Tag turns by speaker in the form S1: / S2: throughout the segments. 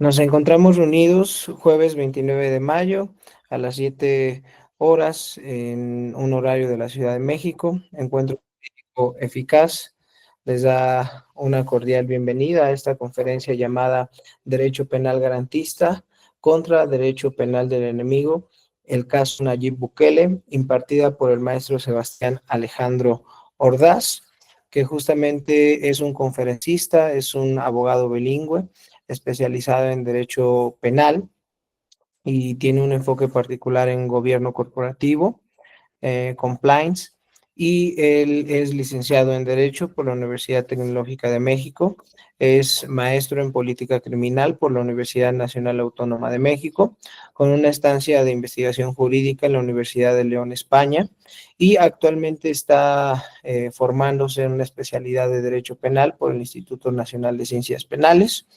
S1: Nos encontramos reunidos jueves 29 de mayo a las 7 horas en un horario de la Ciudad de México. Encuentro Jurídico Eficaz les da una cordial bienvenida a esta conferencia llamada Derecho Penal Garantista contra Derecho Penal del Enemigo, el caso Nayib Bukele, impartida por el maestro Sebastián Alejandro Ordaz, que justamente es un conferencista, es un abogado bilingüe especializado en derecho penal y tiene un enfoque particular en gobierno corporativo, compliance, y él es licenciado en Derecho por la Universidad Tecnológica de México, es maestro en Política Criminal por la Universidad Nacional Autónoma de México, con una estancia de investigación jurídica en la Universidad de León, España, y actualmente está formándose en una especialidad de Derecho Penal por el Instituto Nacional de Ciencias Penales,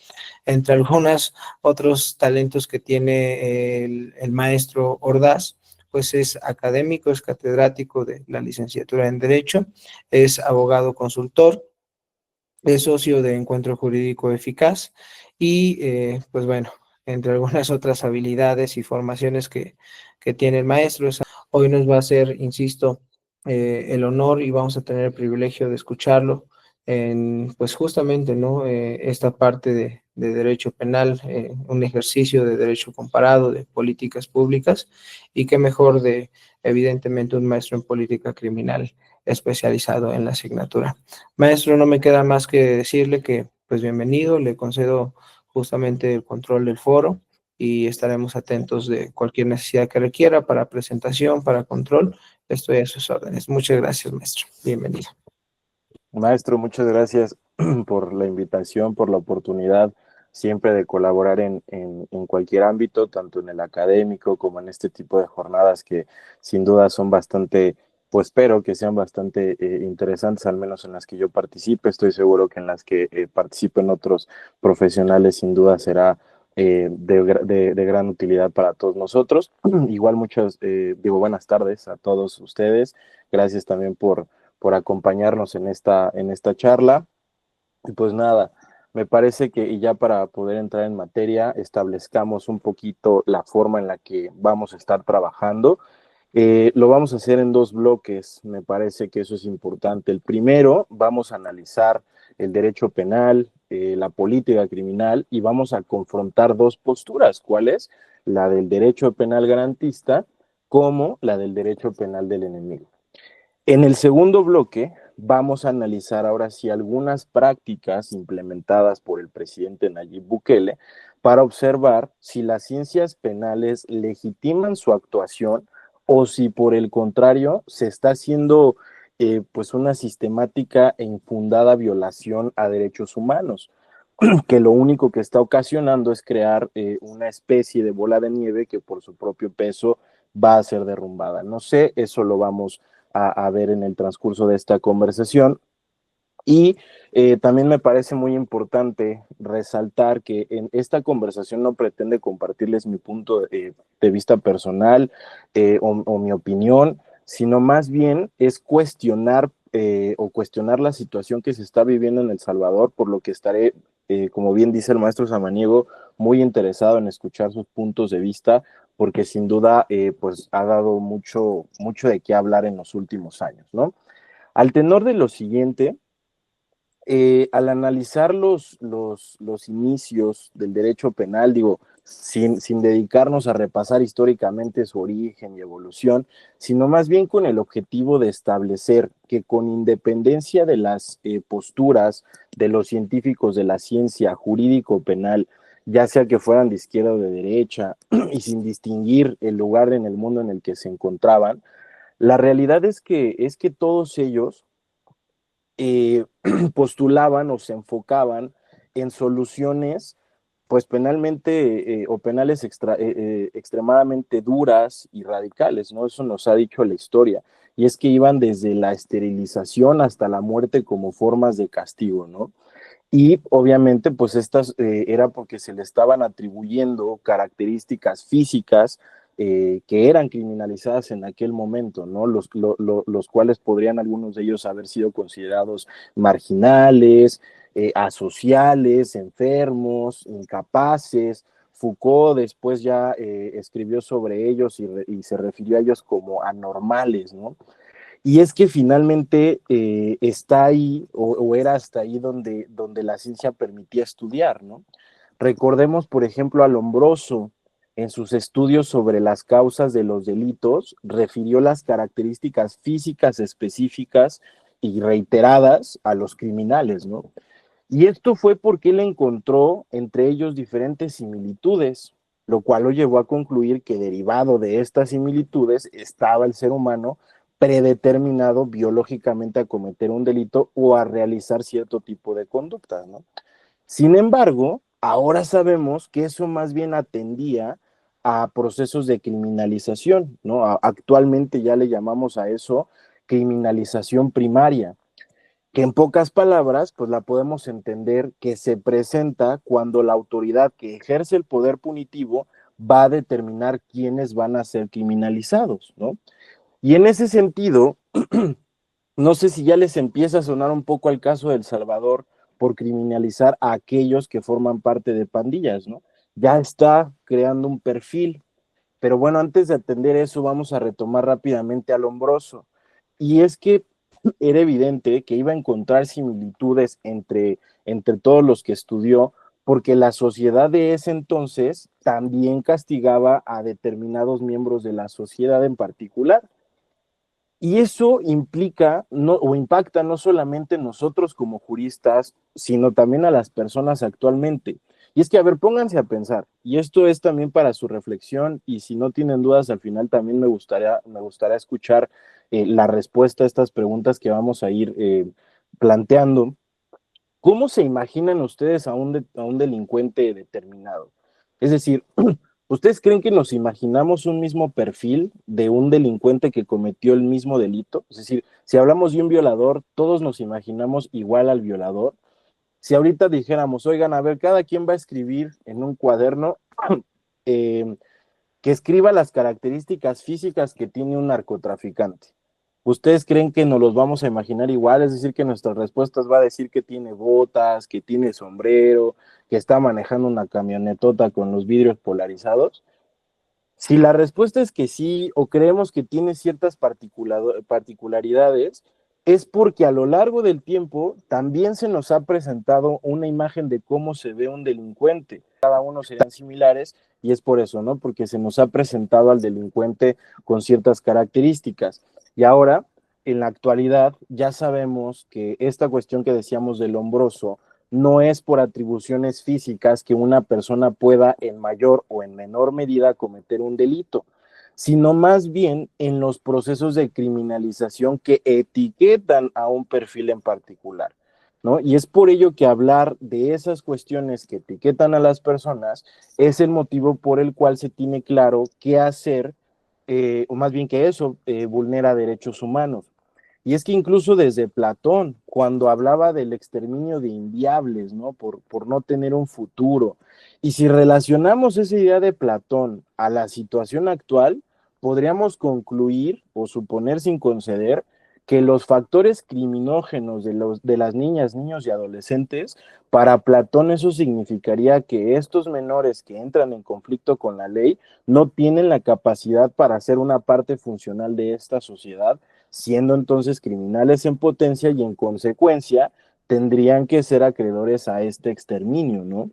S1: entre algunos otros talentos que tiene el maestro Ordaz, pues es académico, es catedrático de la licenciatura en Derecho, es abogado consultor, es socio de Encuentro Jurídico Eficaz y pues bueno, entre algunas otras habilidades y formaciones que tiene el maestro, hoy nos va a hacer, insisto, el honor y vamos a tener el privilegio de escucharlo en, pues justamente, ¿no? Esta parte de derecho penal, un ejercicio de derecho comparado, de políticas públicas, y qué mejor de, evidentemente, un maestro en política criminal especializado en la asignatura. Maestro, no me queda más que decirle que, pues bienvenido, le concedo justamente el control del foro y estaremos atentos de cualquier necesidad que requiera para presentación, para control. Estoy a sus órdenes. Muchas gracias, maestro. Bienvenido.
S2: Maestro, muchas gracias por la invitación, por la oportunidad siempre de colaborar en cualquier ámbito, tanto en el académico como en este tipo de jornadas que sin duda son bastante, pues espero que sean bastante interesantes, al menos en las que yo participe. Estoy seguro que en las que participen otros profesionales sin duda será de gran utilidad para todos nosotros. Igual buenas tardes a todos ustedes. Gracias también por acompañarnos en esta charla. Y pues nada, me parece que y ya para poder entrar en materia, establezcamos un poquito la forma en la que vamos a estar trabajando. Lo vamos a hacer en dos bloques, me parece que eso es importante. El primero, vamos a analizar el derecho penal, la política criminal y vamos a confrontar dos posturas. ¿Cuál es? La del derecho penal garantista como la del derecho penal del enemigo. En el segundo bloque vamos a analizar ahora sí algunas prácticas implementadas por el presidente Nayib Bukele para observar si las ciencias penales legitiman su actuación o si por el contrario se está haciendo pues una sistemática e infundada violación a derechos humanos, que lo único que está ocasionando es crear una especie de bola de nieve que por su propio peso va a ser derrumbada. No sé, eso lo vamos a ver en el transcurso de esta conversación. Y también me parece muy importante resaltar que en esta conversación no pretende compartirles mi punto de vista personal o mi opinión, sino más bien es cuestionar o cuestionar la situación que se está viviendo en El Salvador, por lo que estaré, como bien dice el maestro Samaniego, muy interesado en escuchar sus puntos de vista, porque sin duda pues ha dado mucho de qué hablar en los últimos años, ¿no? Al tenor de lo siguiente, al analizar los inicios del derecho penal, digo, sin dedicarnos a repasar históricamente su origen y evolución, sino más bien con el objetivo de establecer que con independencia de las posturas de los científicos de la ciencia jurídico-penal, ya sea que fueran de izquierda o de derecha, y sin distinguir el lugar en el mundo en el que se encontraban, la realidad es que todos ellos eh, postulaban o se enfocaban en soluciones pues penalmente o penales extremadamente duras y radicales, ¿no? Eso nos ha dicho la historia. Y es que iban desde la esterilización hasta la muerte como formas de castigo, ¿no? Y obviamente, pues estas era porque se le estaban atribuyendo características físicas que eran criminalizadas en aquel momento, ¿no? Los cuales podrían algunos de ellos haber sido considerados marginales, asociales, enfermos, incapaces. Foucault después ya escribió sobre ellos y se refirió a ellos como anormales, ¿no? Y es que finalmente está ahí o era hasta ahí donde la ciencia permitía estudiar, ¿no? Recordemos, por ejemplo, a Lombroso, en sus estudios sobre las causas de los delitos, refirió las características físicas específicas y reiteradas a los criminales, ¿no? Y esto fue porque él encontró entre ellos diferentes similitudes, lo cual lo llevó a concluir que derivado de estas similitudes estaba el ser humano predeterminado biológicamente a cometer un delito o a realizar cierto tipo de conductas, ¿no? Sin embargo, ahora sabemos que eso más bien atendía a procesos de criminalización, ¿no? Actualmente ya le llamamos a eso criminalización primaria, que en pocas palabras, pues la podemos entender que se presenta cuando la autoridad que ejerce el poder punitivo va a determinar quiénes van a ser criminalizados, ¿no? Y en ese sentido, no sé si ya les empieza a sonar un poco al caso de El Salvador por criminalizar a aquellos que forman parte de pandillas, ¿no? Ya está creando un perfil, pero bueno, antes de atender eso, vamos a retomar rápidamente a Lombroso. Y es que era evidente que iba a encontrar similitudes entre todos los que estudió, porque la sociedad de ese entonces también castigaba a determinados miembros de la sociedad en particular. Y eso implica no, o impacta no solamente nosotros como juristas, sino también a las personas actualmente. Y es que, a ver, pónganse a pensar, y esto es también para su reflexión, y si no tienen dudas, al final también me gustaría escuchar la respuesta a estas preguntas que vamos a ir planteando. ¿Cómo se imaginan ustedes a un delincuente determinado? Es decir, ¿ustedes creen que nos imaginamos un mismo perfil de un delincuente que cometió el mismo delito? Es decir, si hablamos de un violador, todos nos imaginamos igual al violador. Si ahorita dijéramos, oigan, a ver, cada quien va a escribir en un cuaderno eh, que escriba las características físicas que tiene un narcotraficante. ¿Ustedes creen que nos los vamos a imaginar igual? Es decir, que nuestras respuestas va a decir que tiene botas, que tiene sombrero, que está manejando una camionetota con los vidrios polarizados. Si la respuesta es que sí, o creemos que tiene ciertas particularidades, es porque a lo largo del tiempo también se nos ha presentado una imagen de cómo se ve un delincuente. Cada uno serían similares y es por eso, ¿no? Porque se nos ha presentado al delincuente con ciertas características. Y ahora, en la actualidad, ya sabemos que esta cuestión que decíamos del hombroso no es por atribuciones físicas que una persona pueda en mayor o en menor medida cometer un delito, sino más bien en los procesos de criminalización que etiquetan a un perfil en particular, ¿no? Y es por ello que hablar de esas cuestiones que etiquetan a las personas es el motivo por el cual se tiene claro qué hacer, o más bien que eso vulnera derechos humanos. Y es que incluso desde Platón, cuando hablaba del exterminio de inviables, ¿no? Por no tener un futuro. Y si relacionamos esa idea de Platón a la situación actual, podríamos concluir o suponer sin conceder que los factores criminógenos de las niñas, niños y adolescentes, para Platón eso significaría que estos menores que entran en conflicto con la ley no tienen la capacidad para ser una parte funcional de esta sociedad, siendo entonces criminales en potencia y en consecuencia tendrían que ser acreedores a este exterminio, ¿no?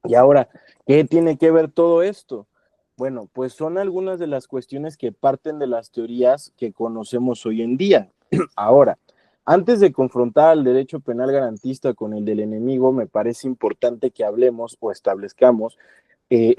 S2: Y ahora, ¿qué tiene que ver todo esto? Bueno, pues son algunas de las cuestiones que parten de las teorías que conocemos hoy en día. Ahora, antes de confrontar al derecho penal garantista con el del enemigo, me parece importante que hablemos o establezcamos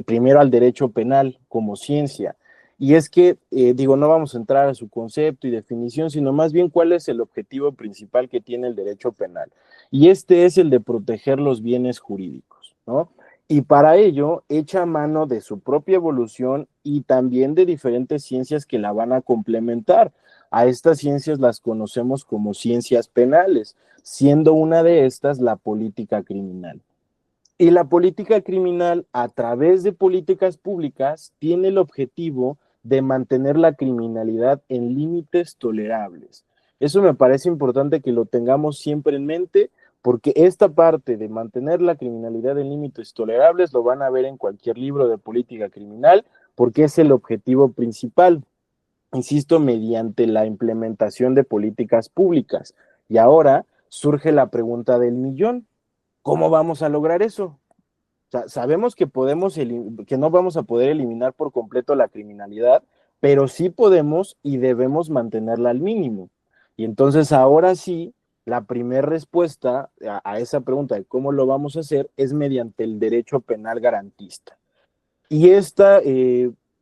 S2: primero al derecho penal como ciencia. Y es que, digo, no vamos a entrar a su concepto y definición, sino más bien cuál es el objetivo principal que tiene el derecho penal. Y este es el de proteger los bienes jurídicos, ¿no? Y para ello echa mano de su propia evolución y también de diferentes ciencias que la van a complementar. A estas ciencias las conocemos como ciencias penales, siendo una de estas la política criminal. Y la política criminal, a través de políticas públicas, tiene el objetivo de mantener la criminalidad en límites tolerables. Eso me parece importante que lo tengamos siempre en mente, porque esta parte de mantener la criminalidad en límites tolerables lo van a ver en cualquier libro de política criminal, porque es el objetivo principal, insisto, mediante la implementación de políticas públicas. Y ahora surge la pregunta del millón, ¿cómo vamos a lograr eso? O sea, sabemos que que no vamos a poder eliminar por completo la criminalidad, pero sí podemos y debemos mantenerla al mínimo. Y entonces ahora sí, la primera respuesta a esa pregunta de cómo lo vamos a hacer es mediante el derecho penal garantista. Y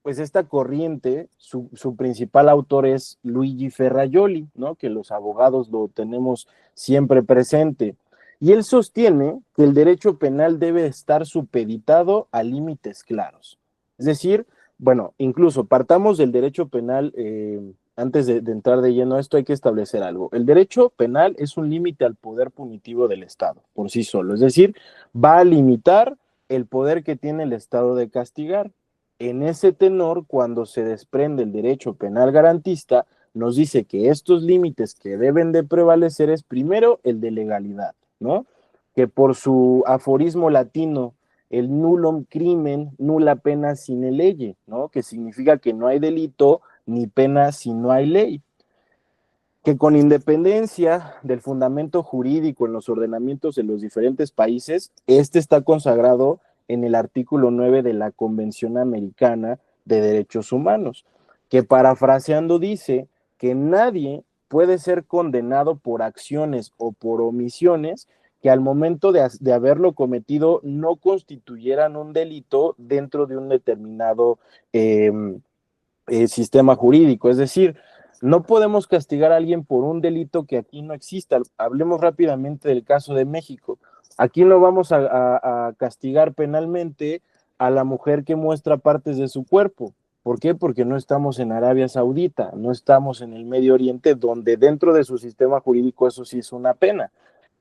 S2: pues esta corriente, su principal autor es Luigi Ferrajoli, ¿no? Que los abogados lo tenemos siempre presente. Y él sostiene que el derecho penal debe estar supeditado a límites claros. Es decir, bueno, incluso partamos del derecho penal, antes de entrar de lleno a esto hay que establecer algo. El derecho penal es un límite al poder punitivo del Estado, por sí solo. Es decir, va a limitar el poder que tiene el Estado de castigar. En ese tenor, cuando se desprende el derecho penal garantista, nos dice que estos límites que deben de prevalecer es primero el de legalidad, ¿no? Que por su aforismo latino, el nullum crimen, nulla pena sine lege, ¿no? Que significa que no hay delito ni pena si no hay ley, que con independencia del fundamento jurídico en los ordenamientos de los diferentes países, este está consagrado en el artículo 9 de la Convención Americana de Derechos Humanos, que parafraseando dice que nadie puede ser condenado por acciones o por omisiones que al momento de haberlo cometido no constituyeran un delito dentro de un determinado sistema jurídico. Es decir, no podemos castigar a alguien por un delito que aquí no exista. Hablemos rápidamente del caso de México. Aquí no vamos a castigar penalmente a la mujer que muestra partes de su cuerpo. ¿Por qué? Porque no estamos en Arabia Saudita, no estamos en el Medio Oriente, donde dentro de su sistema jurídico eso sí es una pena,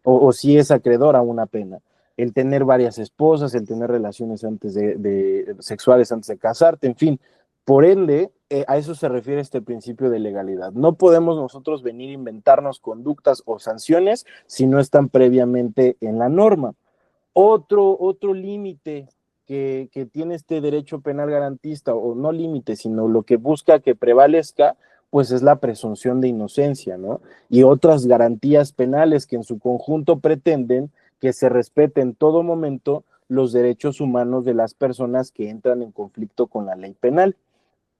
S2: o sí es acreedor a una pena. El tener varias esposas, el tener relaciones sexuales antes de casarte, en fin. Por ende, a eso se refiere este principio de legalidad. No podemos nosotros venir a inventarnos conductas o sanciones si no están previamente en la norma. Otro límite que tiene este derecho penal garantista, o no límite, sino lo que busca que prevalezca, pues es la presunción de inocencia, ¿no? Y otras garantías penales que en su conjunto pretenden que se respete en todo momento los derechos humanos de las personas que entran en conflicto con la ley penal.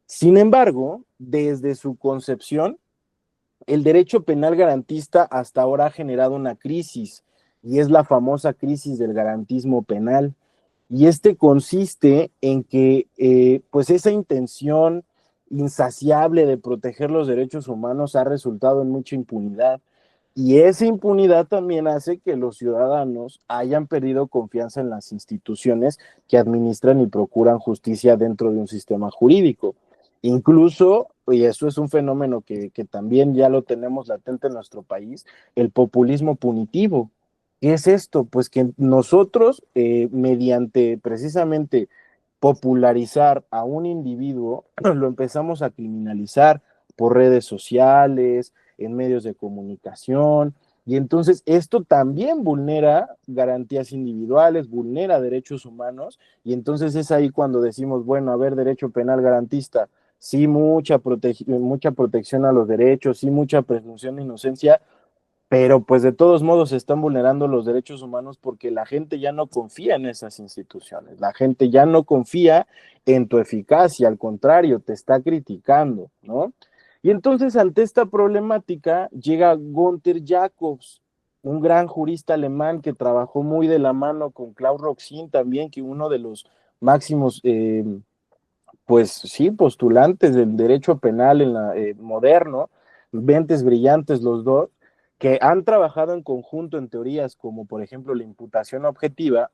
S2: Sin embargo, desde su concepción, el derecho penal garantista hasta ahora ha generado una crisis, y es la famosa crisis del garantismo penal. Y este consiste en que pues esa intención insaciable de proteger los derechos humanos ha resultado en mucha impunidad. Y esa impunidad también hace que los ciudadanos hayan perdido confianza en las instituciones que administran y procuran justicia dentro de un sistema jurídico. Incluso, y eso es un fenómeno que también ya lo tenemos latente en nuestro país, el populismo punitivo. ¿Qué es esto? Pues que nosotros, mediante precisamente popularizar a un individuo, lo empezamos a criminalizar por redes sociales, en medios de comunicación, y entonces esto también vulnera garantías individuales, vulnera derechos humanos, y entonces es ahí cuando decimos, bueno, a ver, derecho penal garantista, sí, mucha protección a los derechos, sí, mucha presunción de inocencia, pero pues de todos modos se están vulnerando los derechos humanos porque la gente ya no confía en esas instituciones, la gente ya no confía en tu eficacia, al contrario, te está criticando, ¿no? Y entonces ante esta problemática llega Gunther Jacobs, un gran jurista alemán que trabajó muy de la mano con Klaus Roxin también, que uno de los máximos, pues sí, postulantes del derecho penal moderno, mentes brillantes los dos, que han trabajado en conjunto en teorías como por ejemplo la imputación objetiva,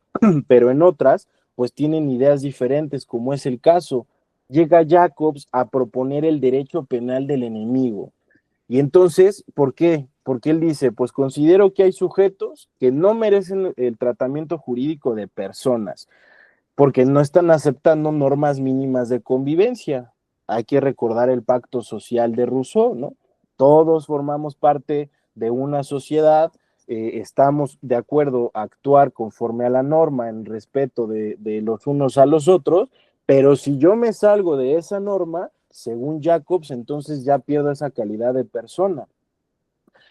S2: pero en otras pues tienen ideas diferentes, como es el caso. Llega Jacobs a proponer el derecho penal del enemigo. Y entonces, ¿por qué? Porque él dice, pues considero que hay sujetos que no merecen el tratamiento jurídico de personas, porque no están aceptando normas mínimas de convivencia. Hay que recordar el pacto social de Rousseau, ¿no? Todos formamos parte de una sociedad, estamos de acuerdo a actuar conforme a la norma en respeto de los unos a los otros, pero si yo me salgo de esa norma, según Jacobs, entonces ya pierdo esa calidad de persona.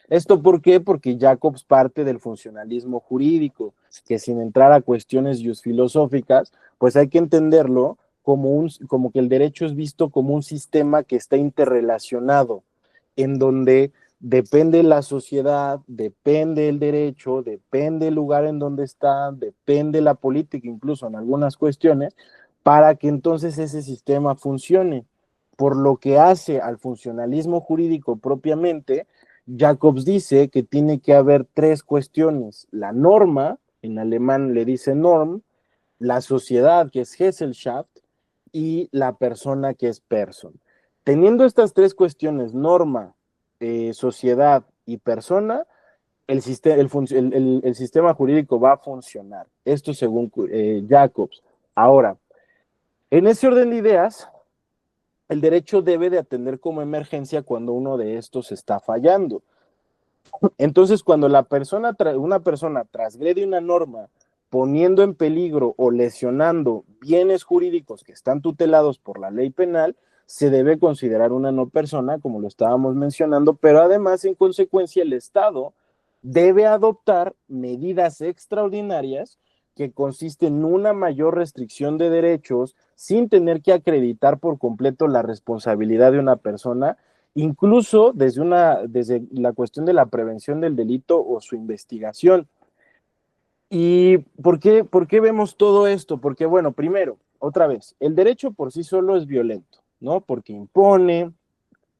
S2: ¿Esto por qué? Porque Jacobs parte del funcionalismo jurídico, que sin entrar a cuestiones filosóficas, pues hay que entenderlo como que el derecho es visto como un sistema que está interrelacionado, en donde depende la sociedad, depende el derecho, depende el lugar en donde está, depende la política, incluso en algunas cuestiones, para que entonces ese sistema funcione. Por lo que hace al funcionalismo jurídico propiamente, Jacobs dice que tiene que haber tres cuestiones: la norma, en alemán le dice Norm, la sociedad, que es Gesellschaft, y la persona, que es Person. Teniendo estas tres cuestiones, norma, sociedad y persona, el sistema jurídico va a funcionar. Esto según Jacobs. Ahora, en ese orden de ideas, el derecho debe de atender como emergencia cuando uno de estos está fallando. Entonces, cuando una persona transgrede una norma poniendo en peligro o lesionando bienes jurídicos que están tutelados por la ley penal, se debe considerar una no persona, como lo estábamos mencionando, pero además, en consecuencia, el Estado debe adoptar medidas extraordinarias que consisten en una mayor restricción de derechos sin tener que acreditar por completo la responsabilidad de una persona, incluso desde la cuestión de la prevención del delito o su investigación. ¿Y por qué vemos todo esto? Porque, bueno, primero, otra vez, el derecho por sí solo es violento, ¿no? Porque impone,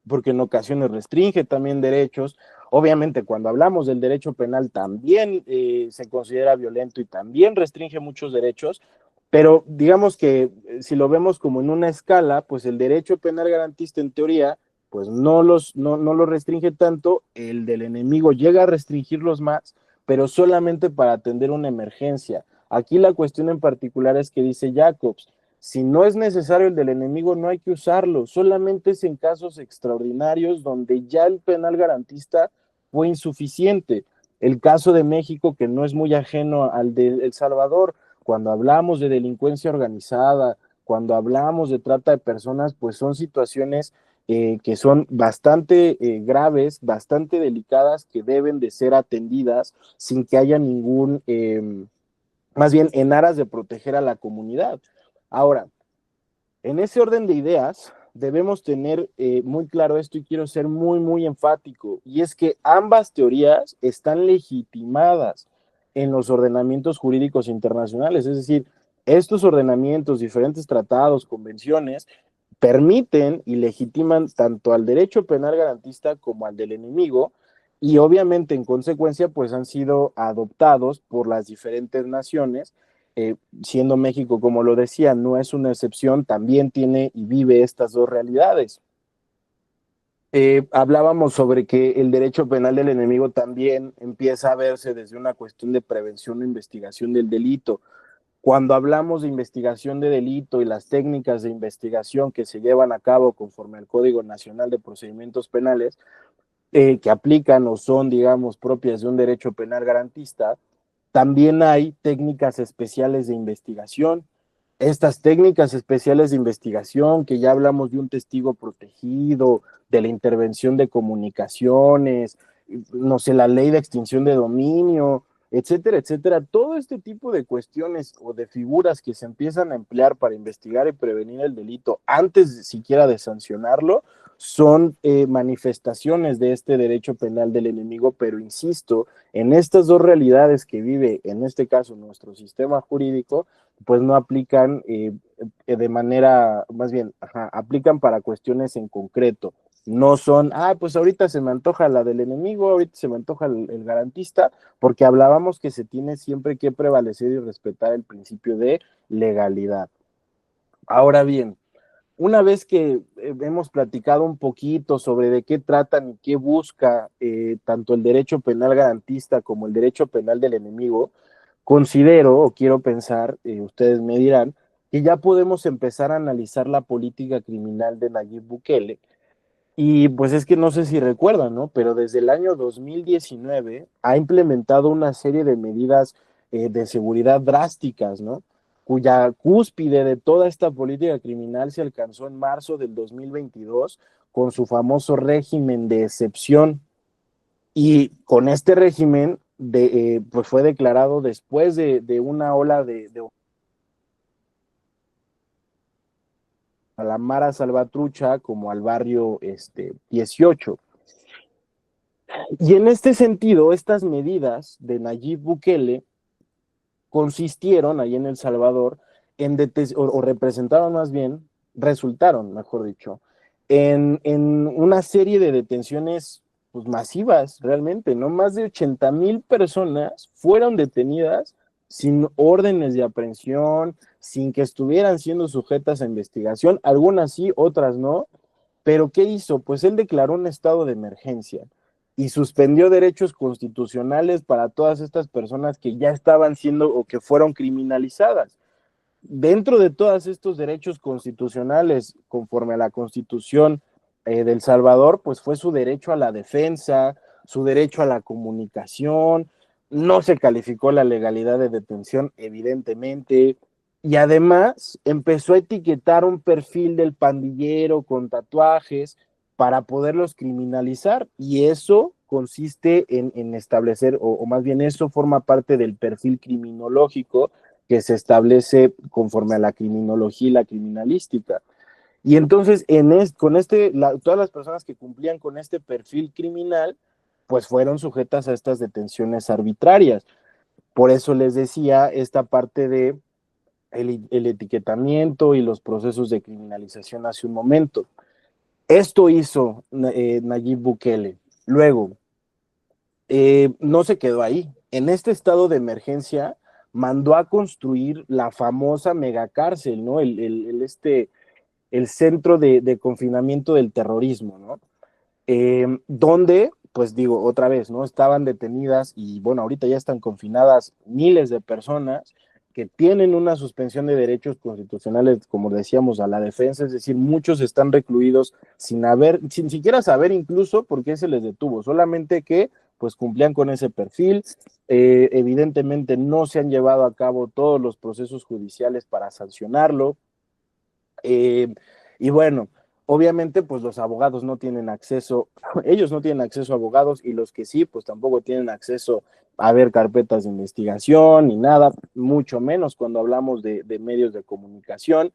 S2: porque en ocasiones restringe también derechos. Obviamente, cuando hablamos del derecho penal también se considera violento y también restringe muchos derechos, pero digamos que si lo vemos como en una escala, pues el derecho penal garantista en teoría, pues no lo restringe tanto, el del enemigo llega a restringirlos más, pero solamente para atender una emergencia. Aquí la cuestión en particular es que dice Jacobs, si no es necesario el del enemigo, no hay que usarlo, solamente es en casos extraordinarios donde ya el penal garantista fue insuficiente. El caso de México, que no es muy ajeno al de El Salvador, cuando hablamos de delincuencia organizada, cuando hablamos de trata de personas, pues son situaciones que son bastante graves, bastante delicadas, que deben de ser atendidas sin que haya más bien en aras de proteger a la comunidad. Ahora, en ese orden de ideas, debemos tener muy claro esto y quiero ser muy, muy enfático, y es que ambas teorías están legitimadas en los ordenamientos jurídicos internacionales, es decir, estos ordenamientos, diferentes tratados, convenciones, permiten y legitiman tanto al derecho penal garantista como al del enemigo, y obviamente en consecuencia pues han sido adoptados por las diferentes naciones, siendo México, como lo decía, no es una excepción, también tiene y vive estas dos realidades. Hablábamos sobre que el derecho penal del enemigo también empieza a verse desde una cuestión de prevención e investigación del delito. Cuando hablamos de investigación de delito y las técnicas de investigación que se llevan a cabo conforme al Código Nacional de Procedimientos Penales, que aplican o son, digamos, propias de un derecho penal garantista, también hay técnicas especiales de investigación. Estas técnicas especiales de investigación, que ya hablamos de un testigo protegido, de la intervención de comunicaciones, no sé, la ley de extinción de dominio, etcétera, etcétera, todo este tipo de cuestiones o de figuras que se empiezan a emplear para investigar y prevenir el delito antes siquiera de sancionarlo, son manifestaciones de este derecho penal del enemigo, pero insisto, en estas dos realidades que vive, en este caso, nuestro sistema jurídico, pues no aplican de manera, más bien, aplican para cuestiones en concreto. No son, pues ahorita se me antoja la del enemigo, ahorita se me antoja el garantista, porque hablábamos que se tiene siempre que prevalecer y respetar el principio de legalidad. Ahora bien, una vez que hemos platicado un poquito sobre de qué tratan y qué busca tanto el derecho penal garantista como el derecho penal del enemigo, considero o quiero pensar, ustedes me dirán, que ya podemos empezar a analizar la política criminal de Nayib Bukele Y pues es que no sé si recuerdan, ¿no? Pero desde el año 2019 ha implementado una serie de medidas de seguridad drásticas, ¿no? Cuya cúspide de toda esta política criminal se alcanzó en marzo del 2022 con su famoso régimen de excepción. Y con este régimen pues fue declarado después de una ola de a la Mara Salvatrucha como al barrio 18. Y en este sentido, estas medidas de Nayib Bukele consistieron ahí en El Salvador o representaron más bien, resultaron, mejor dicho, en una serie de detenciones pues, masivas, realmente, ¿no? Más de 80,000 personas fueron detenidas sin órdenes de aprehensión, sin que estuvieran siendo sujetas a investigación, algunas sí, otras no, pero ¿qué hizo? Pues él declaró un estado de emergencia y suspendió derechos constitucionales para todas estas personas que ya estaban siendo o que fueron criminalizadas. Dentro de todos estos derechos constitucionales, conforme a la Constitución del Salvador, pues fue su derecho a la defensa, su derecho a la comunicación, no se calificó la legalidad de detención, evidentemente, y además empezó a etiquetar un perfil del pandillero con tatuajes para poderlos criminalizar, y eso consiste en establecer, o más bien eso forma parte del perfil criminológico que se establece conforme a la criminología y la criminalística. Y entonces, todas las personas que cumplían con este perfil criminal, pues fueron sujetas a estas detenciones arbitrarias. Por eso les decía esta parte de el etiquetamiento y los procesos de criminalización hace un momento. Esto hizo Nayib Bukele. Luego, no se quedó ahí. En este estado de emergencia mandó a construir la famosa megacárcel, ¿no? El centro de confinamiento del terrorismo, ¿no? Donde, pues digo, otra vez, ¿no? Estaban detenidas y bueno, ahorita ya están confinadas miles de personas que tienen una suspensión de derechos constitucionales, como decíamos, a la defensa, es decir, muchos están recluidos sin siquiera saber incluso por qué se les detuvo, solamente que pues cumplían con ese perfil, evidentemente no se han llevado a cabo todos los procesos judiciales para sancionarlo, y bueno, obviamente pues los abogados no tienen acceso, ellos no tienen acceso a abogados y los que sí, pues tampoco tienen acceso a ver carpetas de investigación ni nada, mucho menos cuando hablamos de medios de comunicación.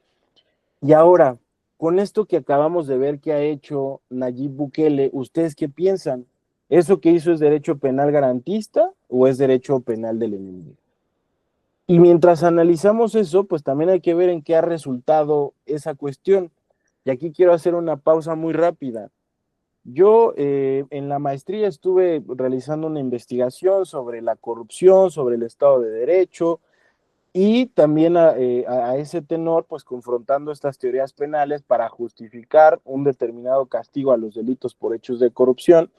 S2: Y ahora, con esto que acabamos de ver que ha hecho Nayib Bukele, ¿ustedes qué piensan? ¿Eso que hizo es derecho penal garantista o es derecho penal del enemigo? Y mientras analizamos eso, pues también hay que ver en qué ha resultado esa cuestión. Y aquí quiero hacer una pausa muy rápida. Yo en la maestría estuve realizando una investigación sobre la corrupción, sobre el Estado de Derecho y también a ese tenor, pues confrontando estas teorías penales para justificar un determinado castigo a los delitos por hechos de corrupción.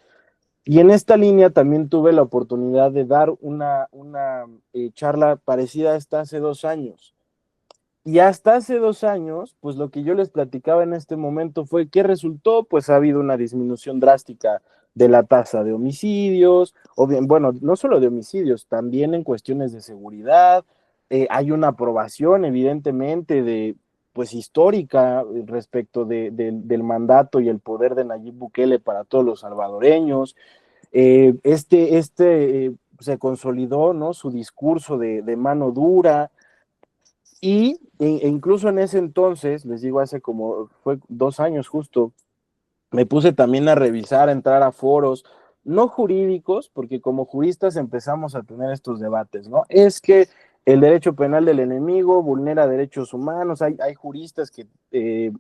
S2: Y en esta línea también tuve la oportunidad de dar una charla parecida a esta hace 2 años. Y hasta hace 2 años, pues lo que yo les platicaba en este momento fue que resultó, pues ha habido una disminución drástica de la tasa de homicidios, o bien, bueno, no solo de homicidios, también en cuestiones de seguridad. Hay una aprobación, evidentemente, pues histórica respecto del mandato y el poder de Nayib Bukele para todos los salvadoreños. Se consolidó, ¿no? Su discurso de mano dura, incluso en ese entonces, les digo, hace como fue 2 años justo, me puse también a revisar, a entrar a foros, no jurídicos, porque como juristas empezamos a tener estos debates, ¿no? Es que el derecho penal del enemigo vulnera derechos humanos, hay juristas que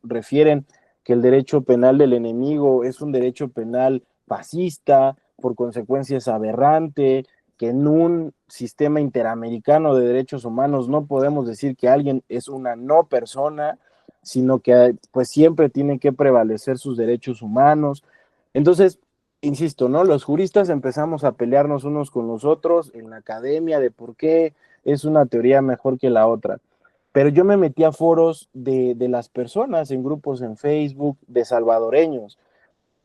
S2: refieren que el derecho penal del enemigo es un derecho penal fascista, por consecuencia es aberrante, que en un sistema interamericano de derechos humanos no podemos decir que alguien es una no persona, sino que pues siempre tienen que prevalecer sus derechos humanos. Entonces, insisto, ¿no? Los juristas empezamos a pelearnos unos con los otros en la academia de por qué es una teoría mejor que la otra. Pero yo me metí a foros de las personas, en grupos en Facebook, de salvadoreños,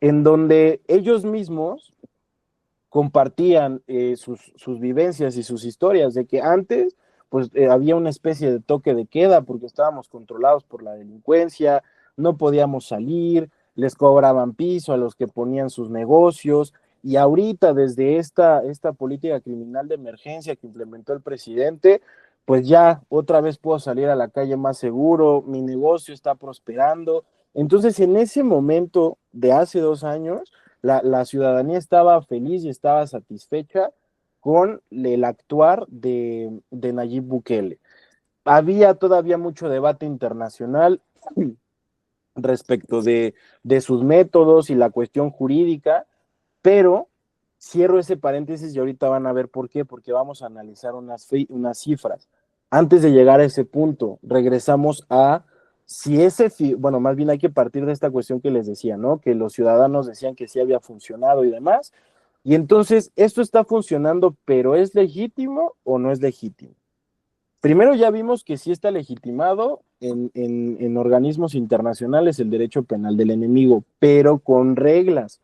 S2: en donde ellos mismos compartían sus vivencias y sus historias de que antes pues había una especie de toque de queda porque estábamos controlados por la delincuencia, no podíamos salir, les cobraban piso a los que ponían sus negocios, y ahorita desde esta política criminal de emergencia que implementó el presidente, pues ya otra vez puedo salir a la calle más seguro, mi negocio está prosperando. Entonces en ese momento de hace 2 años, la ciudadanía estaba feliz y estaba satisfecha con el actuar de Nayib Bukele. Había todavía mucho debate internacional respecto de sus métodos y la cuestión jurídica, pero cierro ese paréntesis y ahorita van a ver por qué, porque vamos a analizar unas cifras. Antes de llegar a ese punto, regresamos a si bueno, más bien hay que partir de esta cuestión que les decía, ¿no? Que los ciudadanos decían que sí había funcionado y demás. Y entonces, ¿esto está funcionando, pero es legítimo o no es legítimo? Primero ya vimos que sí está legitimado en organismos internacionales el derecho penal del enemigo, pero con reglas.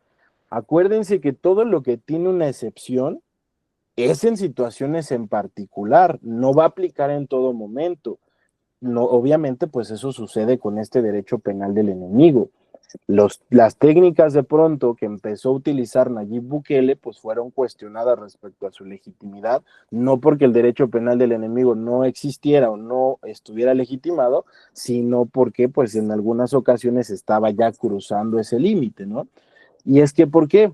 S2: Acuérdense que todo lo que tiene una excepción es en situaciones en particular, no va a aplicar en todo momento. No, obviamente, pues eso sucede con este derecho penal del enemigo. Las técnicas de pronto que empezó a utilizar Nayib Bukele, pues fueron cuestionadas respecto a su legitimidad, no porque el derecho penal del enemigo no existiera o no estuviera legitimado, sino porque pues en algunas ocasiones estaba ya cruzando ese límite, ¿no? Y es que, ¿por qué?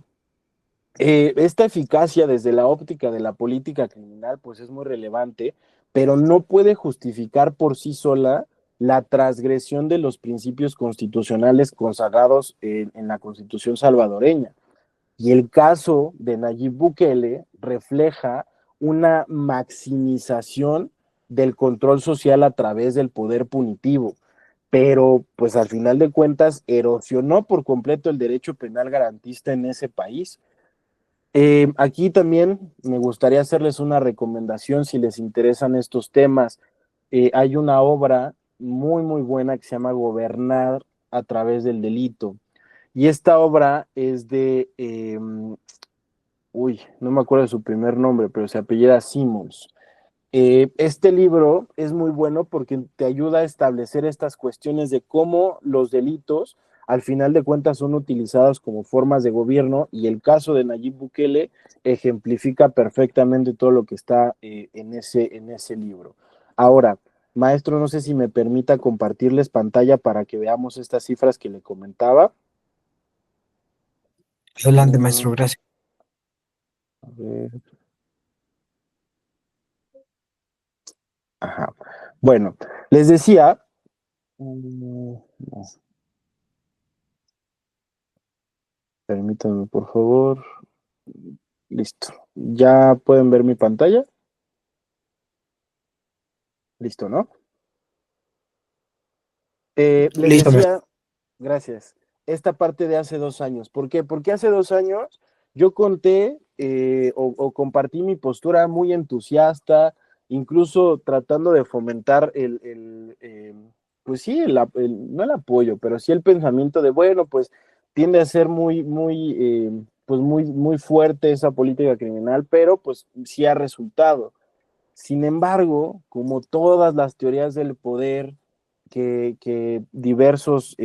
S2: Esta eficacia desde la óptica de la política criminal pues es muy relevante, pero no puede justificar por sí sola la transgresión de los principios constitucionales consagrados en la Constitución salvadoreña. Y el caso de Nayib Bukele refleja una maximización del control social a través del poder punitivo, pero pues al final de cuentas erosionó por completo el derecho penal garantista en ese país. Aquí también me gustaría hacerles una recomendación si les interesan estos temas. Hay una obra muy, muy buena que se llama Gobernar a través del delito. Y esta obra es no me acuerdo de su primer nombre, pero se apellida Simmons. Este libro es muy bueno porque te ayuda a establecer estas cuestiones de cómo los delitos al final de cuentas son utilizados como formas de gobierno, y el caso de Nayib Bukele ejemplifica perfectamente todo lo que está en ese libro. Ahora, maestro, no sé si me permita compartirles pantalla para que veamos estas cifras que le comentaba.
S1: Adelante, maestro, gracias.
S2: A ver. Ajá. Bueno, les decía, no, permítanme por favor. Listo. ¿Ya pueden ver mi pantalla? Listo, ¿no? Les
S1: Listo, maestro.
S2: decía, gracias, esta parte de hace 2 años. ¿Por qué? Porque hace 2 años yo conté o compartí mi postura muy entusiasta, incluso tratando de fomentar pues sí, no el apoyo, pero sí el pensamiento de, bueno, pues tiende a ser pues muy fuerte esa política criminal, pero pues sí ha resultado. Sin embargo, como todas las teorías del poder que diversos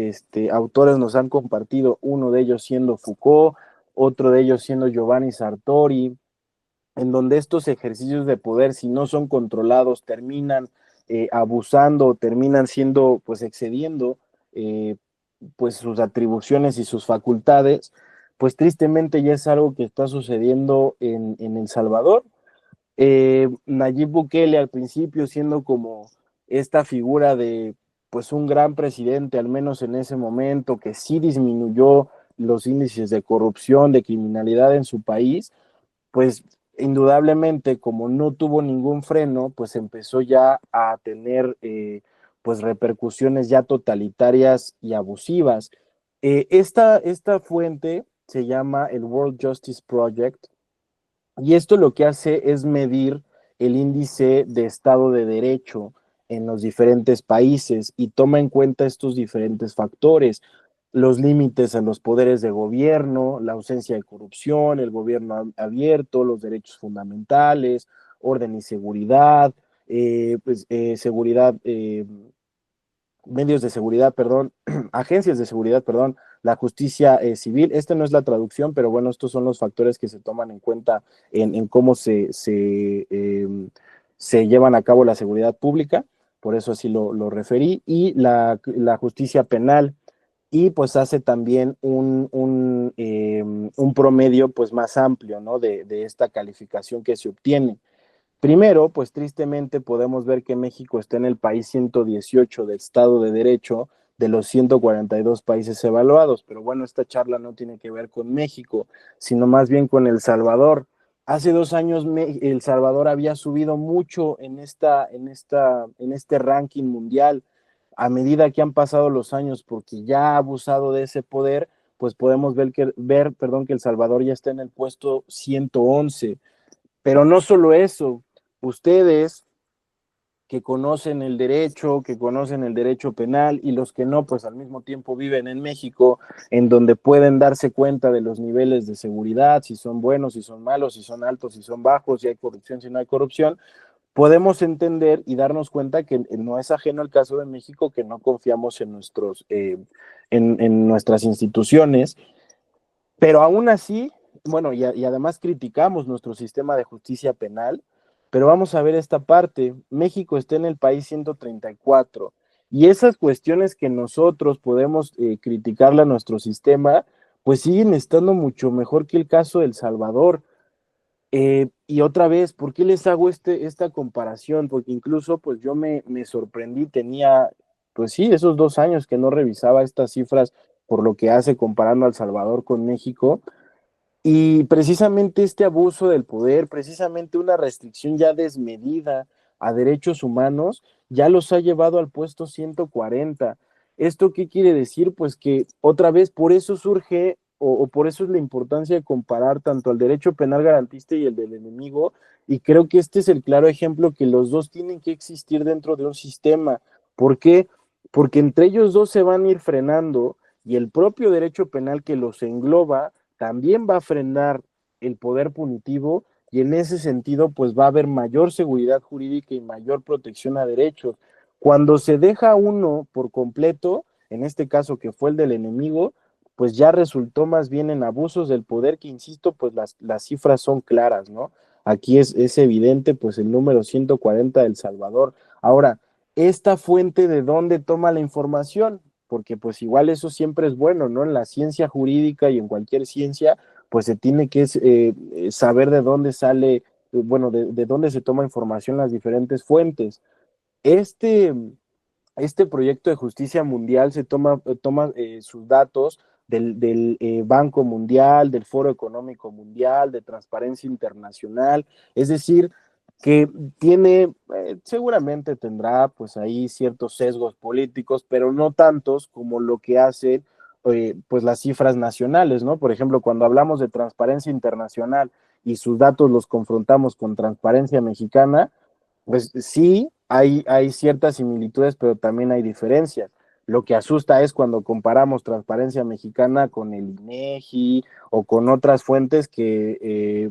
S2: autores nos han compartido, uno de ellos siendo Foucault, otro de ellos siendo Giovanni Sartori, en donde estos ejercicios de poder, si no son controlados, terminan abusando, terminan siendo, pues excediendo, eh, pues sus atribuciones y sus facultades, pues tristemente ya es algo que está sucediendo en El Salvador. Nayib Bukele al principio siendo como esta figura de pues un gran presidente, al menos en ese momento, que sí disminuyó los índices de corrupción, de criminalidad en su país, pues indudablemente como no tuvo ningún freno, pues empezó ya a tener pues repercusiones ya totalitarias y abusivas. Esta fuente se llama el World Justice Project, y esto lo que hace es medir el índice de Estado de Derecho en los diferentes países y toma en cuenta estos diferentes factores. los límites a los poderes de gobierno, la ausencia de corrupción, el gobierno abierto, los derechos fundamentales, orden y seguridad, seguridad, medios de seguridad, perdón, agencias de seguridad, perdón, la justicia civil. Esta no es la traducción, pero bueno, estos son los factores que se toman en cuenta en cómo se llevan a cabo la seguridad pública, por eso así lo referí, y la justicia penal, y pues hace también un promedio pues más amplio, ¿no? De esta calificación que se obtiene. Primero, pues tristemente podemos ver que México está en el país 118 de Estado de Derecho de los 142 países evaluados, pero bueno, esta charla no tiene que ver con México, sino más bien con El Salvador. Hace 2 años El Salvador había subido mucho en este ranking mundial. A medida que han pasado los años, porque ya ha abusado de ese poder, pues podemos que El Salvador ya está en el puesto 111. Pero no solo eso, ustedes que conocen el derecho, que conocen el derecho penal y los que no, pues al mismo tiempo viven en México, en donde pueden darse cuenta de los niveles de seguridad, si son buenos, si son malos, si son altos, si son bajos, si hay corrupción, si no hay corrupción, podemos entender y darnos cuenta que no es ajeno el caso de México, que no confiamos en nuestras instituciones, pero aún así, bueno, y además criticamos nuestro sistema de justicia penal, pero vamos a ver esta parte. México está en el país 134 y esas cuestiones que nosotros podemos criticarle a nuestro sistema, pues siguen estando mucho mejor que el caso de El Salvador. Y otra vez, ¿por qué les hago esta comparación? Porque incluso pues yo me sorprendí, tenía pues sí, esos 2 años que no revisaba estas cifras por lo que hace comparando a El Salvador con México, y precisamente este abuso del poder, precisamente una restricción ya desmedida a derechos humanos, ya los ha llevado al puesto 140. ¿Esto qué quiere decir? Pues que otra vez por eso surge o por eso es la importancia de comparar tanto el derecho penal garantista y el del enemigo, y creo que este es el claro ejemplo que los dos tienen que existir dentro de un sistema. ¿Por qué? Porque entre ellos dos se van a ir frenando y el propio derecho penal que los engloba también va a frenar el poder punitivo, y en ese sentido pues va a haber mayor seguridad jurídica y mayor protección a derechos. Cuando se deja uno por completo, en este caso que fue el del enemigo, pues ya resultó más bien en abusos del poder, que insisto, pues las cifras son claras, ¿no? Aquí es evidente pues el número 140 del Salvador. Ahora, ¿esta fuente de dónde toma la información? Porque pues igual eso siempre es bueno, ¿no? En la ciencia jurídica y en cualquier ciencia, pues se tiene que saber de dónde sale, bueno, de dónde se toma información las diferentes fuentes. Este, este proyecto de justicia mundial toma sus datos del Banco Mundial, del Foro Económico Mundial, de Transparencia Internacional, es decir, que tiene, seguramente tendrá pues ahí ciertos sesgos políticos, pero no tantos como lo que hacen pues las cifras nacionales, ¿no? Por ejemplo, cuando hablamos de Transparencia Internacional y sus datos los confrontamos con Transparencia Mexicana, pues sí, hay ciertas similitudes, pero también hay diferencias. Lo que asusta es cuando comparamos Transparencia Mexicana con el INEGI o con otras fuentes que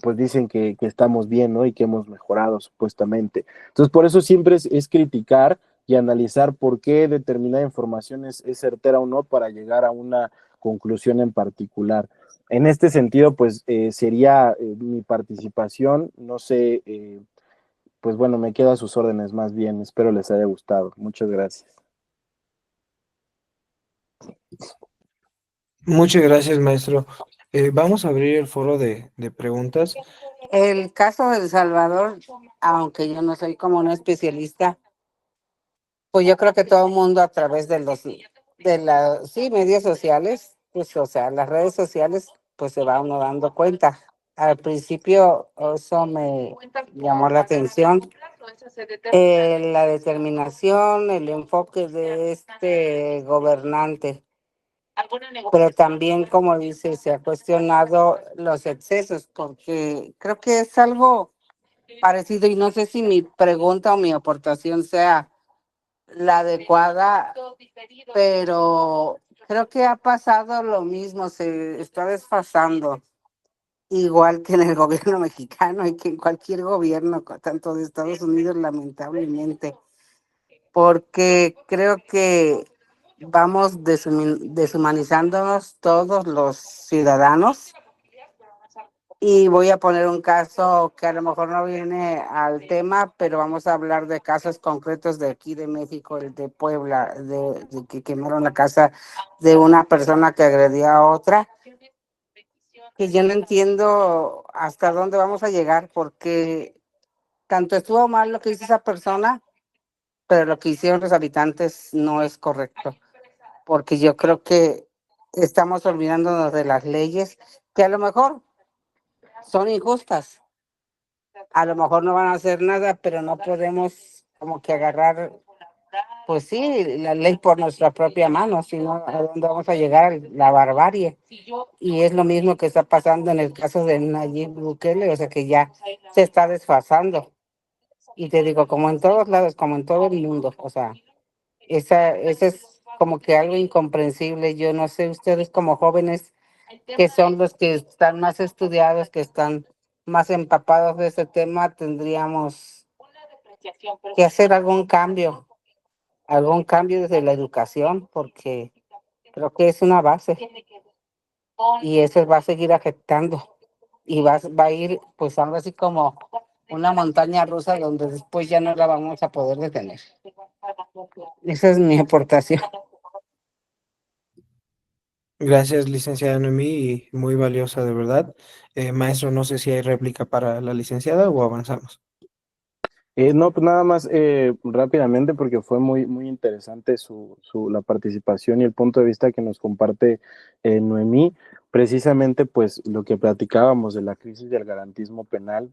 S2: pues dicen que estamos bien, ¿no? Y que hemos mejorado supuestamente. Entonces, por eso siempre es criticar y analizar por qué determinada información es certera o no para llegar a una conclusión en particular. En este sentido, pues sería mi participación, no sé, pues bueno, me quedo a sus órdenes más bien. Espero les haya gustado. Muchas gracias.
S1: Muchas gracias, maestro. Vamos a abrir el foro de preguntas.
S3: El caso de El Salvador, aunque yo no soy como una especialista, pues yo creo que todo el mundo a través de sí, medios sociales, pues o sea, las redes sociales, pues se va uno dando cuenta. Al principio eso me llamó la atención, la determinación, el enfoque de este gobernante. Pero también, como dice, se ha cuestionado los excesos, porque creo que es algo parecido, y no sé si mi pregunta o mi aportación sea la adecuada, pero Creo que ha pasado lo mismo, se está desfasando, igual que en el gobierno mexicano y que en cualquier gobierno, tanto de Estados Unidos, lamentablemente, porque creo que vamos deshumanizándonos todos los ciudadanos. Y voy a poner un caso que a lo mejor no viene al tema, pero vamos a hablar de casos concretos de aquí de México, el de Puebla, de que quemaron la casa de una persona que agredía a otra, que yo no entiendo hasta dónde vamos a llegar, porque tanto estuvo mal lo que hizo esa persona, pero lo que hicieron los habitantes no es correcto, porque yo creo que estamos olvidándonos de las leyes que a lo mejor son injustas. A lo mejor no van a hacer nada, pero no podemos como que agarrar, pues sí, la ley por nuestra propia mano, sino a dónde vamos a llegar, la barbarie. Y es lo mismo que está pasando en el caso de Nayib Bukele, o sea que ya se está desfasando. Y te digo, como en todos lados, como en todo el mundo, o sea, esa es como que algo incomprensible. Yo no sé, ustedes como jóvenes, que son los que están más estudiados, que están más empapados de ese tema, tendríamos que hacer algún cambio desde la educación, porque creo que es una base y eso va a seguir afectando y va a ir pues algo así como una montaña rusa donde después ya no la vamos a poder detener. Esa es mi aportación.
S1: Gracias, licenciada Noemí, y muy valiosa de verdad. Maestro, no sé si hay réplica para la licenciada o avanzamos.
S2: No, pues nada más rápidamente porque fue muy interesante la participación y el punto de vista que nos comparte Noemí. Precisamente pues lo que platicábamos de la crisis del garantismo penal,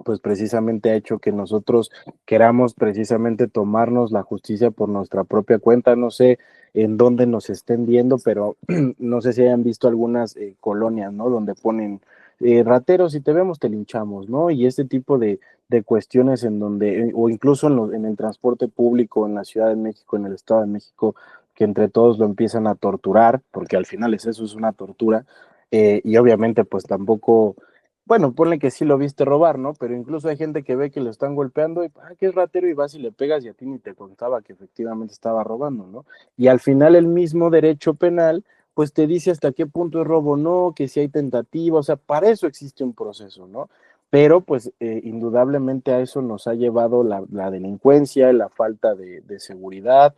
S2: pues precisamente ha hecho que nosotros queramos precisamente tomarnos la justicia por nuestra propia cuenta. No sé en dónde nos estén viendo, pero no sé si hayan visto algunas colonias, ¿no? Donde ponen rateros, si te vemos te linchamos, ¿no? Y este tipo de cuestiones en donde, o incluso en el transporte público en la Ciudad de México, en el Estado de México, que entre todos lo empiezan a torturar, porque al final eso es una tortura, y obviamente pues tampoco bueno, ponle que sí lo viste robar, ¿no? Pero incluso hay gente que ve que lo están golpeando y, que es ratero y vas y le pegas y a ti ni te contaba que efectivamente estaba robando, ¿no? Y al final el mismo derecho penal, pues te dice hasta qué punto es robo, no, que si hay tentativa, o sea, para eso existe un proceso, ¿no? Pero pues indudablemente a eso nos ha llevado la delincuencia, la falta de seguridad,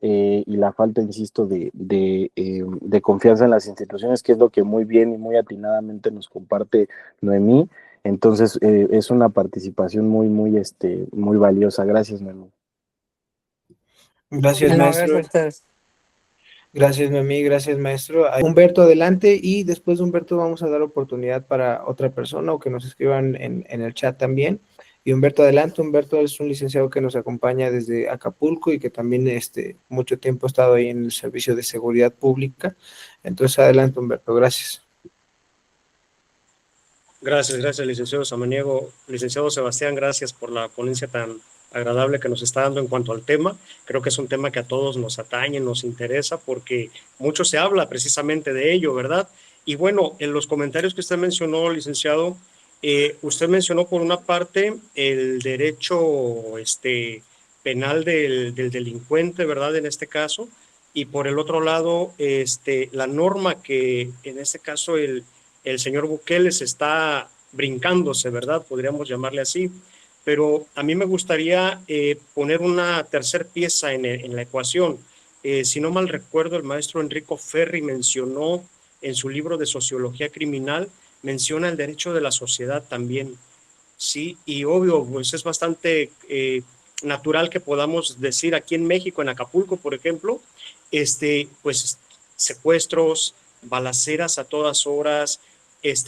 S2: y la falta, insisto, de confianza en las instituciones, que es lo que muy bien y muy atinadamente nos comparte Noemí. Entonces, es una participación muy valiosa. Gracias, Noemí.
S1: Gracias,
S3: No, gracias
S1: maestro.
S3: a ustedes.
S1: Gracias, Noemí. Gracias, maestro. Humberto, adelante. Y después de Humberto vamos a dar oportunidad para otra persona o que nos escriban en el chat también. Y Humberto, adelante. Humberto es un licenciado que nos acompaña desde Acapulco y que también mucho tiempo ha estado ahí en el Servicio de Seguridad Pública. Entonces, adelante, Humberto. Gracias.
S4: Gracias, licenciado Samaniego. Licenciado Sebastián, gracias por la ponencia tan agradable que nos está dando en cuanto al tema. Creo que es un tema que a todos nos atañe, nos interesa, porque mucho se habla precisamente de ello, ¿verdad? Y bueno, en los comentarios que usted mencionó, licenciado, usted mencionó por una parte el derecho penal del delincuente, ¿verdad? En este caso, y por el otro lado, la norma que en este caso el señor Bukele se está brincándose, ¿verdad? Podríamos llamarle así. Pero a mí me gustaría poner una tercer pieza en la ecuación. Si no mal recuerdo, el maestro Enrico Ferri mencionó en su libro de Sociología Criminal, menciona el derecho de la sociedad también. Sí, y obvio, pues es bastante natural que podamos decir aquí en México, en Acapulco, por ejemplo, pues secuestros, balaceras a todas horas,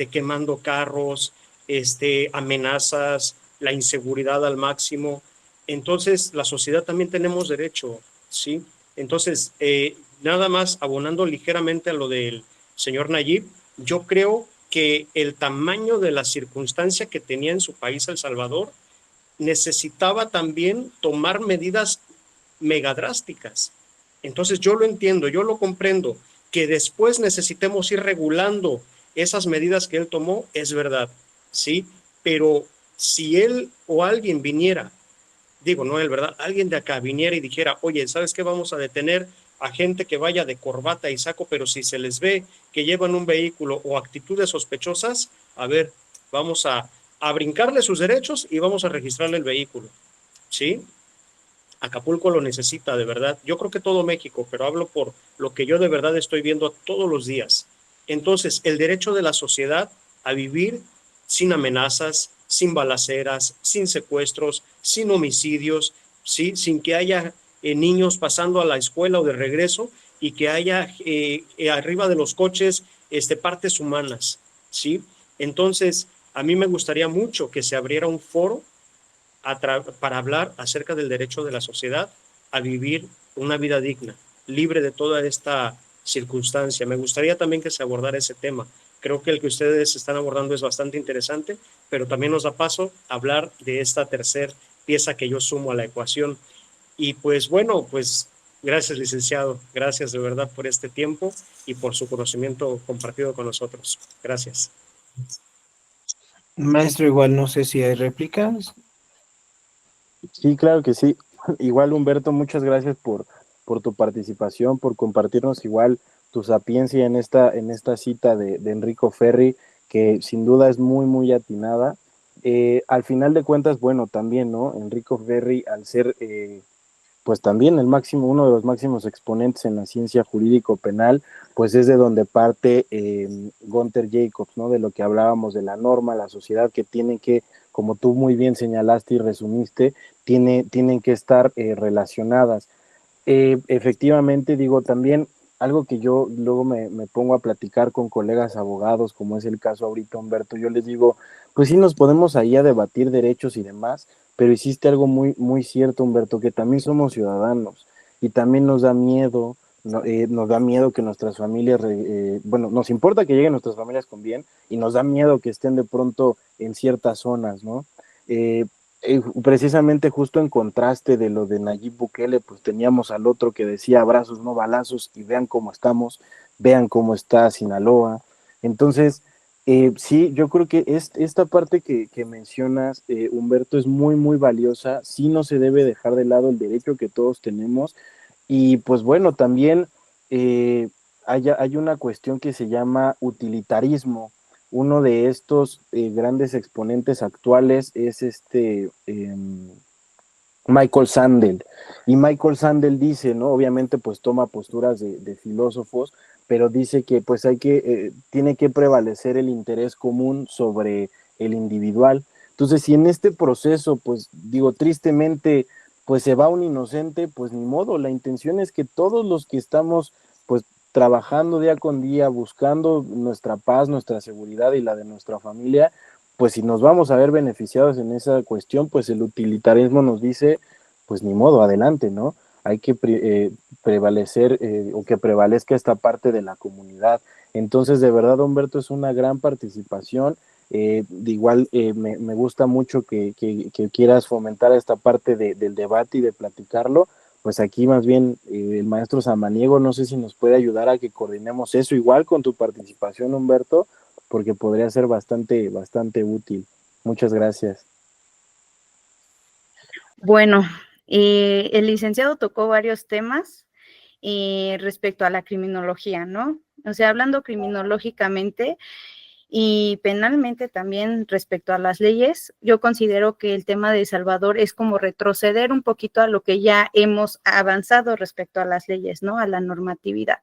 S4: quemando carros, amenazas, la inseguridad al máximo. Entonces, la sociedad también tenemos derecho, ¿sí? Entonces, nada más abonando ligeramente a lo del señor Nayib, yo creo que el tamaño de la circunstancia que tenía en su país, El Salvador, necesitaba también tomar medidas megadrásticas. Entonces yo lo entiendo, yo lo comprendo, que después necesitemos ir regulando esas medidas que él tomó, es verdad, ¿sí? Pero si él o alguien viniera, digo, no él, ¿verdad? Alguien de acá viniera y dijera, oye, ¿sabes qué? Vamos a detener a gente que vaya de corbata y saco, pero si se les ve que llevan un vehículo o actitudes sospechosas, a ver, vamos a brincarle sus derechos y vamos a registrarle el vehículo, ¿sí? Acapulco lo necesita, de verdad. Yo creo que todo México, pero hablo por lo que yo de verdad estoy viendo todos los días. Entonces, el derecho de la sociedad a vivir sin amenazas, sin balaceras, sin secuestros, sin homicidios, ¿sí? Sin que haya niños pasando a la escuela o de regreso y que haya arriba de los coches partes humanas, ¿sí? Entonces, a mí me gustaría mucho que se abriera un foro para hablar acerca del derecho de la sociedad a vivir una vida digna, libre de toda esta circunstancia. Me gustaría también que se abordara ese tema. Creo que el que ustedes están abordando es bastante interesante, pero también nos da paso a hablar de esta tercera pieza que yo sumo a la ecuación. Y pues bueno, pues gracias, licenciado. Gracias de verdad por este tiempo y por su conocimiento compartido con nosotros. Gracias.
S1: Maestro, igual no sé si hay réplicas.
S2: Sí, claro que sí. Igual, Humberto, muchas gracias por tu participación, por compartirnos igual tu sapiencia en esta cita de Enrico Ferri, que sin duda es muy, muy atinada. Al final de cuentas, bueno, también, ¿no? Enrico Ferri, al ser pues también el máximo, uno de los máximos exponentes en la ciencia jurídico-penal, pues es de donde parte Gunther Jacobs, ¿no? De lo que hablábamos de la norma, la sociedad que tiene que, como tú muy bien señalaste y resumiste, tienen que estar relacionadas. Efectivamente, digo, también algo que yo luego me pongo a platicar con colegas abogados, como es el caso ahorita, Humberto, yo les digo, pues sí nos podemos ahí a debatir derechos y demás, pero hiciste algo muy, muy cierto, Humberto, que también somos ciudadanos y también nos da miedo, nos da miedo que nuestras familias, bueno, nos importa que lleguen nuestras familias con bien y nos da miedo que estén de pronto en ciertas zonas, ¿no? Eh, Precisamente justo en contraste de lo de Nayib Bukele, pues teníamos al otro que decía abrazos, no balazos, y vean cómo estamos, vean cómo está Sinaloa. Entonces, sí, yo creo que esta parte que mencionas, Humberto, es muy, muy valiosa. Sí, no se debe dejar de lado el derecho que todos tenemos. Y pues bueno, también hay una cuestión que se llama utilitarismo. Uno de estos grandes exponentes actuales es Michael Sandel. Y Michael Sandel dice, ¿no? Obviamente pues toma posturas de filósofos, pero dice que pues tiene que prevalecer el interés común sobre el individual. Entonces, si en este proceso, pues digo, tristemente, pues se va un inocente, pues ni modo, la intención es que todos los que estamos pues trabajando día con día, buscando nuestra paz, nuestra seguridad y la de nuestra familia, pues si nos vamos a ver beneficiados en esa cuestión, pues el utilitarismo nos dice, pues ni modo, adelante, ¿no? Hay que prevalecer o que prevalezca esta parte de la comunidad. Entonces, de verdad, Humberto, es una gran participación. De igual, me gusta mucho que quieras fomentar esta parte del debate y de platicarlo. Pues aquí más bien el maestro Samaniego, no sé si nos puede ayudar a que coordinemos eso, igual con tu participación, Humberto, porque podría ser bastante, bastante útil. Muchas gracias.
S5: Bueno, el licenciado tocó varios temas respecto a la criminología, ¿no? O sea, hablando criminológicamente y penalmente también respecto a las leyes, yo considero que el tema de El Salvador es como retroceder un poquito a lo que ya hemos avanzado respecto a las leyes, ¿no? A la normatividad.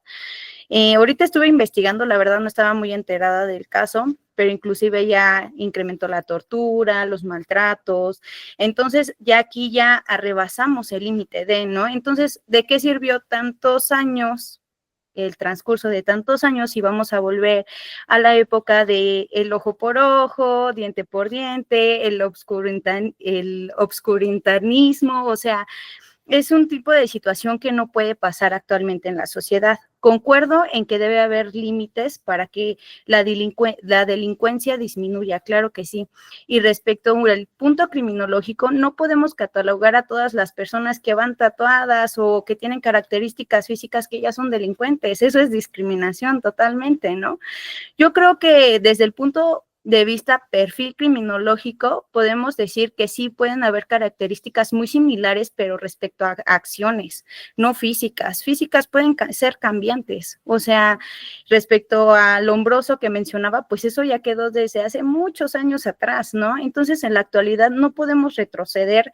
S5: Ahorita estuve investigando, la verdad no estaba muy enterada del caso, pero inclusive ya incrementó la tortura, los maltratos, entonces ya aquí ya rebasamos el límite de, ¿no? Entonces, ¿de qué sirvió tantos años, el transcurso de tantos años, si vamos a volver a la época de el ojo por ojo, diente por diente, el obscurantismo, o sea, es un tipo de situación que no puede pasar actualmente en la sociedad. concuerdo en que debe haber límites para que la delincuencia disminuya, claro que sí. Y respecto al punto criminológico, no podemos catalogar a todas las personas que van tatuadas o que tienen características físicas que ya son delincuentes. Eso es discriminación totalmente, ¿no? Yo creo que desde el punto de vista perfil criminológico, podemos decir que sí pueden haber características muy similares, pero respecto a acciones, no físicas. Físicas pueden ser cambiantes. O sea, respecto al hombroso que mencionaba, pues eso ya quedó desde hace muchos años atrás, ¿no? Entonces, en la actualidad no podemos retroceder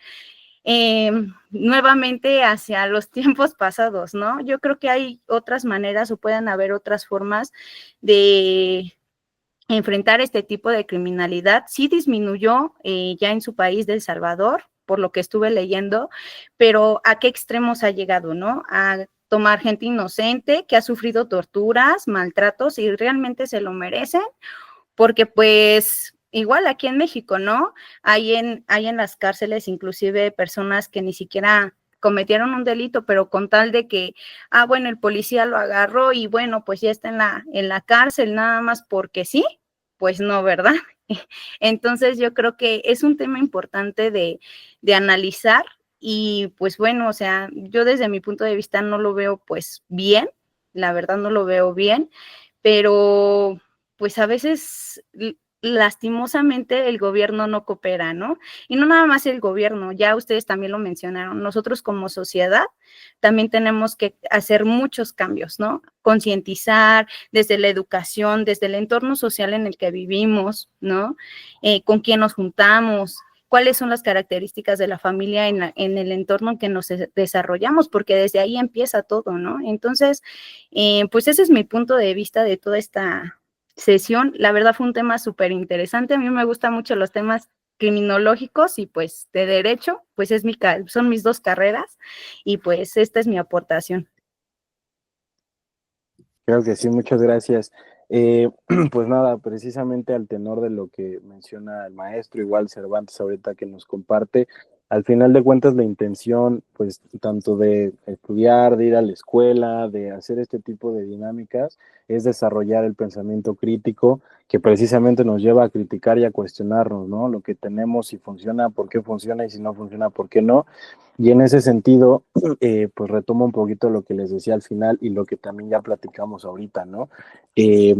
S5: nuevamente hacia los tiempos pasados, ¿no? Yo creo que hay otras maneras o pueden haber otras formas de enfrentar este tipo de criminalidad. Sí disminuyó ya en su país de El Salvador, por lo que estuve leyendo, pero ¿a qué extremos ha llegado, no? A tomar gente inocente que ha sufrido torturas, maltratos y realmente se lo merecen, porque pues igual aquí en México, ¿no? Hay en las cárceles inclusive personas que ni siquiera cometieron un delito, pero con tal de que, bueno, el policía lo agarró y bueno, pues ya está en la cárcel nada más porque sí, pues no, ¿verdad? Entonces yo creo que es un tema importante de analizar y pues bueno, o sea, yo desde mi punto de vista no lo veo pues bien, la verdad no lo veo bien, pero pues a veces lastimosamente el gobierno no coopera, ¿no? Y no nada más el gobierno, ya ustedes también lo mencionaron, nosotros como sociedad también tenemos que hacer muchos cambios, ¿no? Concientizar desde la educación, desde el entorno social en el que vivimos, ¿no? Con quién nos juntamos, cuáles son las características de la familia en el entorno en que nos desarrollamos, porque desde ahí empieza todo, ¿no? Entonces, pues ese es mi punto de vista de toda esta sesión. La verdad fue un tema súper interesante. A mí me gustan mucho los temas criminológicos y pues de derecho, pues son mis dos carreras y pues esta es mi aportación.
S2: Creo que sí, muchas gracias. Pues nada, precisamente al tenor de lo que menciona el maestro, igual Cervantes ahorita que nos comparte, al final de cuentas la intención, pues tanto de estudiar, de ir a la escuela, de hacer este tipo de dinámicas, es desarrollar el pensamiento crítico que precisamente nos lleva a criticar y a cuestionarnos, ¿no? Lo que tenemos, si funciona, por qué funciona y si no funciona, por qué no. Y en ese sentido, pues retomo un poquito lo que les decía al final y lo que también ya platicamos ahorita, ¿no? Eh,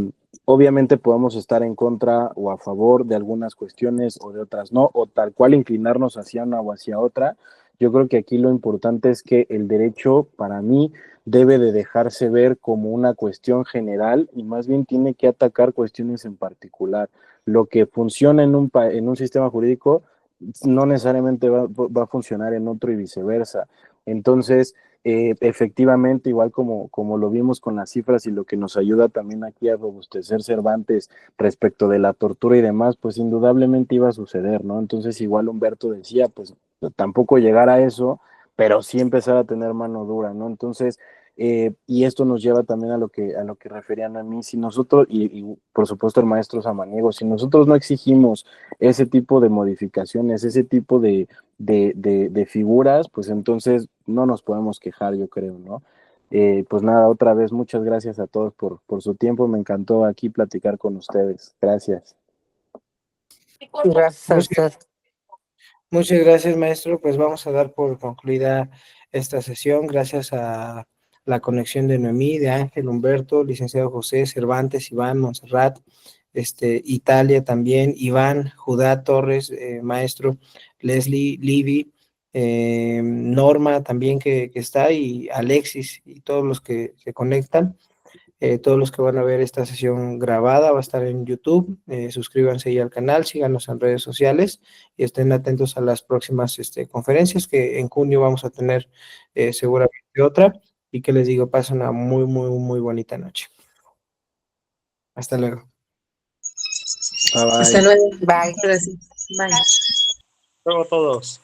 S2: Obviamente podemos estar en contra o a favor de algunas cuestiones o de otras no, o tal cual inclinarnos hacia una o hacia otra. Yo creo que aquí lo importante es que el derecho, para mí, debe de dejarse ver como una cuestión general y más bien tiene que atacar cuestiones en particular. Lo que funciona en un sistema jurídico no necesariamente va a funcionar en otro y viceversa. Entonces, efectivamente, igual como lo vimos con las cifras y lo que nos ayuda también aquí a robustecer Cervantes respecto de la tortura y demás, pues indudablemente iba a suceder, ¿no? Entonces, igual Humberto decía, pues tampoco llegar a eso, pero sí empezar a tener mano dura, ¿no? Entonces, y esto nos lleva también a lo que referían a mí, si nosotros, y por supuesto el maestro Samaniego, si nosotros no exigimos ese tipo de modificaciones, ese tipo de figuras, pues entonces no nos podemos quejar, yo creo, ¿no? Pues nada, otra vez, muchas gracias a todos por su tiempo, me encantó aquí platicar con ustedes, gracias.
S3: Gracias a
S1: Muchas,
S3: usted.
S1: muchas gracias, maestro. Pues vamos a dar por concluida esta sesión. Gracias a la conexión de Noemí, de Ángel, Humberto, licenciado José, Cervantes, Iván, Montserrat, Italia también, Iván, Judá Torres, maestro, Leslie, Livy, Norma también que está, y Alexis y todos los que se conectan. Todos los que van a ver esta sesión grabada va a estar en YouTube. Suscríbanse ahí al canal, síganos en redes sociales y estén atentos a las próximas conferencias que en junio vamos a tener seguramente otra. Y que les digo, pasen una muy, muy, muy bonita noche. Hasta luego.
S2: Bye bye.
S6: Hasta luego.
S3: Bye.
S6: Gracias. Bye.
S4: Luego todos.